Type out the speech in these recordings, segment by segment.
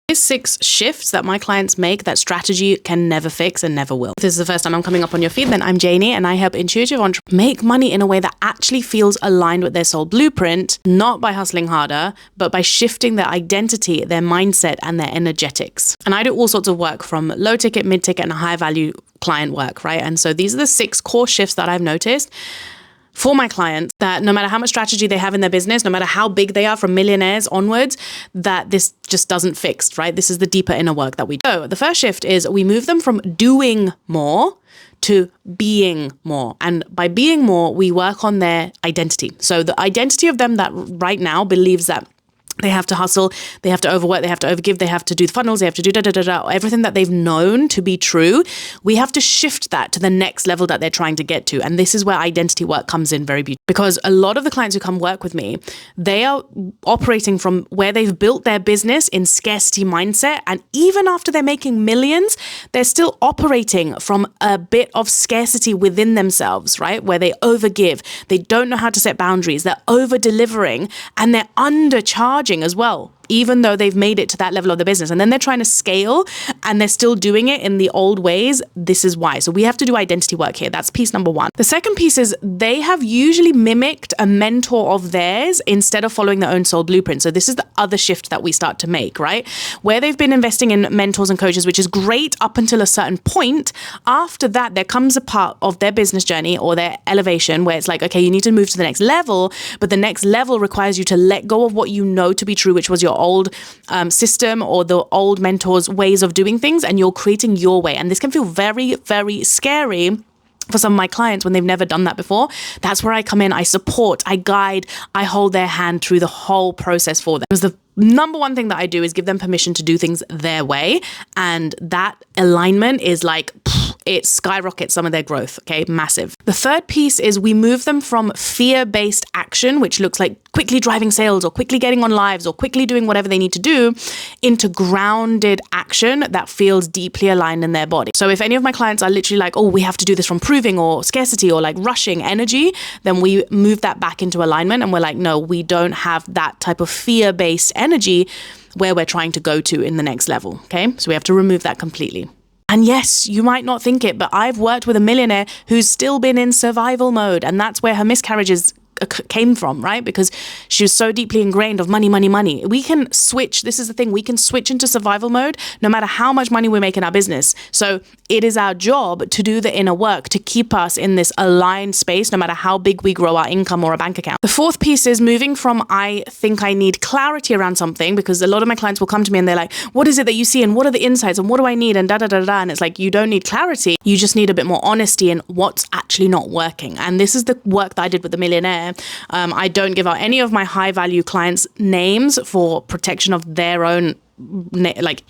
There's 6 shifts that my clients make that strategy can never fix and never will. If this is the first time I'm coming up on your feed, then I'm Janie, and I help intuitive entrepreneurs make money in a way that actually feels aligned with their soul blueprint, not by hustling harder, but by shifting their identity, their mindset, and their energetics. And I do all sorts of work, from low ticket, mid ticket, and high value client work, right? And so these are the 6 core shifts that I've noticed for my clients, that no matter how much strategy they have in their business, no matter how big they are, from millionaires onwards, that this just doesn't fix, right? This is the deeper inner work that we do. So the first shift is we move them from doing more to being more. And by being more, we work on their identity. So the identity of them that right now believes that they have to hustle, they have to overwork, they have to overgive, they have to do the funnels, they have to do everything that they've known to be true. We have to shift that to the next level that they're trying to get to. And this is where identity work comes in very beautifully. Because a lot of the clients who come work with me, they are operating from where they've built their business in scarcity mindset. And even after they're making millions, they're still operating from a bit of scarcity within themselves, right? Where they overgive, they don't know how to set boundaries, they're over delivering, and they're undercharging as well, even though they've made it to that level of the business. And then they're trying to scale and they're still doing it in the old ways. This is why. So we have to do identity work here. That's piece number 1. The second piece is they have usually mimicked a mentor of theirs instead of following their own soul blueprint. So this is the other shift that we start to make, right? Where they've been investing in mentors and coaches, which is great up until a certain point. After that, there comes a part of their business journey or their elevation where it's like, okay, you need to move to the next level, but the next level requires you to let go of what you know to be true, which was your old system or the old mentors' ways of doing things, and you're creating your way. And this can feel very, very scary for some of my clients when they've never done that before. That's where I come in. I support, I guide, I hold their hand through the whole process for them. Because the number one thing that I do is give them permission to do things their way. And that alignment is like, it skyrockets some of their growth, okay? Massive. The third piece is we move them from fear-based action, which looks like quickly driving sales or quickly getting on lives or quickly doing whatever they need to do, into grounded action that feels deeply aligned in their body. So if any of my clients are literally like, oh, we have to do this from proving or scarcity or like rushing energy, then we move that back into alignment and we're like, no, we don't have that type of fear-based energy where we're trying to go to in the next level, okay? So we have to remove that completely. And yes, you might not think it, but I've worked with a millionaire who's still been in survival mode. And that's where her miscarriages came from, right? Because she was so deeply ingrained of money, money, money. We can switch. This is the thing. We can switch into survival mode no matter how much money we make in our business. So it is our job to do the inner work to keep us in this aligned space, no matter how big we grow our income or a bank account. The fourth piece is moving from, I think I need clarity around something, because a lot of my clients will come to me and they're like, what is it that you see? And what are the insights? And what do I need? And da-da-da-da. And it's like, you don't need clarity. You just need a bit more honesty in what's actually not working. And this is the work that I did with the millionaire. I don't give out any of my high value clients' names for protection of their own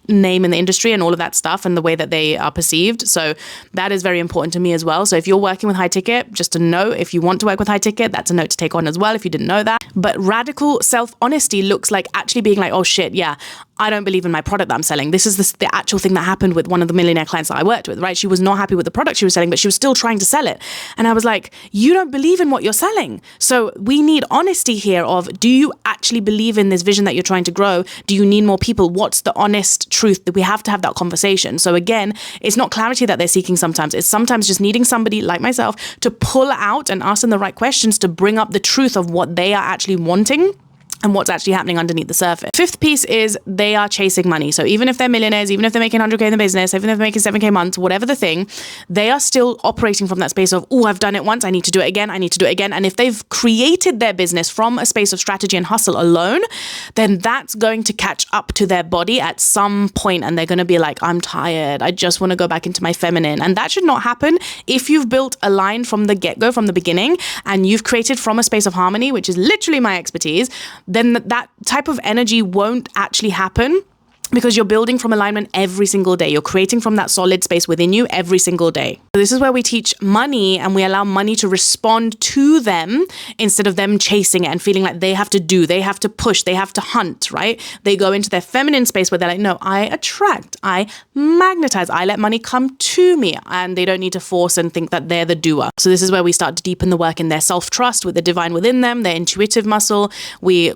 name in the industry and all of that stuff and the way that they are perceived. So that is very important to me as well. So if you're working with high ticket, just a note, if you want to work with high ticket, that's a note to take on as well if you didn't know that. But radical self-honesty looks like actually being like, oh shit, yeah, I don't believe in my product that I'm selling. This is the actual thing that happened with one of the millionaire clients that I worked with, right? She was not happy with the product she was selling, but she was still trying to sell it. And I was like, you don't believe in what you're selling. So we need honesty here of, do you actually believe in this vision that you're trying to grow? Do you need more people? What's the honest truth? That we have to have that conversation. So again, it's not clarity that they're seeking sometimes. It's sometimes just needing somebody like myself to pull out and ask them the right questions to bring up the truth of what they are actually wanting and what's actually happening underneath the surface. Fifth piece is they are chasing money. So even if they're millionaires, even if they're making 100K in the business, even if they're making 7K months, whatever the thing, they are still operating from that space of, oh, I've done it once, I need to do it again, I need to do it again. And if they've created their business from a space of strategy and hustle alone, then that's going to catch up to their body at some point and they're going to be like, I'm tired, I just want to go back into my feminine. And that should not happen if you've built a line from the get-go, from the beginning, and you've created from a space of harmony, which is literally my expertise. Then that type of energy won't actually happen, because you're building from alignment every single day. You're creating from that solid space within you every single day. So this is where we teach money and we allow money to respond to them instead of them chasing it and feeling like they have to do, they have to push, they have to hunt, right? They go into their feminine space where they're like, no, I attract, I magnetize, I let money come to me, and they don't need to force and think that they're the doer. So this is where we start to deepen the work in their self-trust with the divine within them, their intuitive muscle. We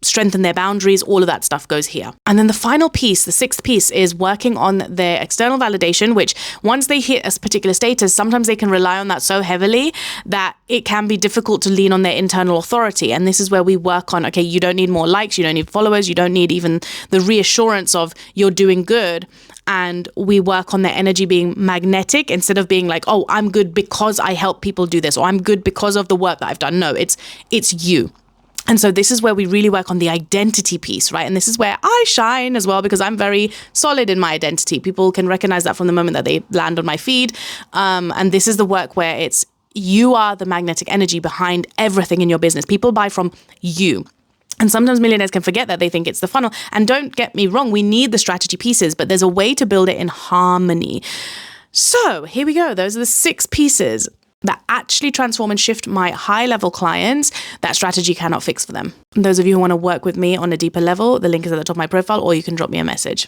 strengthen their boundaries, all of that stuff goes here. And then the final piece, the sixth piece, is working on their external validation, which once they hit a particular status, sometimes they can rely on that so heavily that it can be difficult to lean on their internal authority. And this is where we work on, okay, you don't need more likes, you don't need followers, you don't need even the reassurance of you're doing good. And we work on their energy being magnetic instead of being like, oh, I'm good because I help people do this, or I'm good because of the work that I've done. No, it's you. And so this is where we really work on the identity piece, right? And this is where I shine as well, because I'm very solid in my identity. People can recognize that from the moment that they land on my feed. And this is the work where it's you are the magnetic energy behind everything in your business. People buy from you. And sometimes millionaires can forget that. They think it's the funnel. And don't get me wrong, we need the strategy pieces, but there's a way to build it in harmony. So here we go. Those are the 6 pieces that actually transform and shift my high-level clients that strategy cannot fix for them. And those of you who want to work with me on a deeper level, the link is at the top of my profile, or you can drop me a message.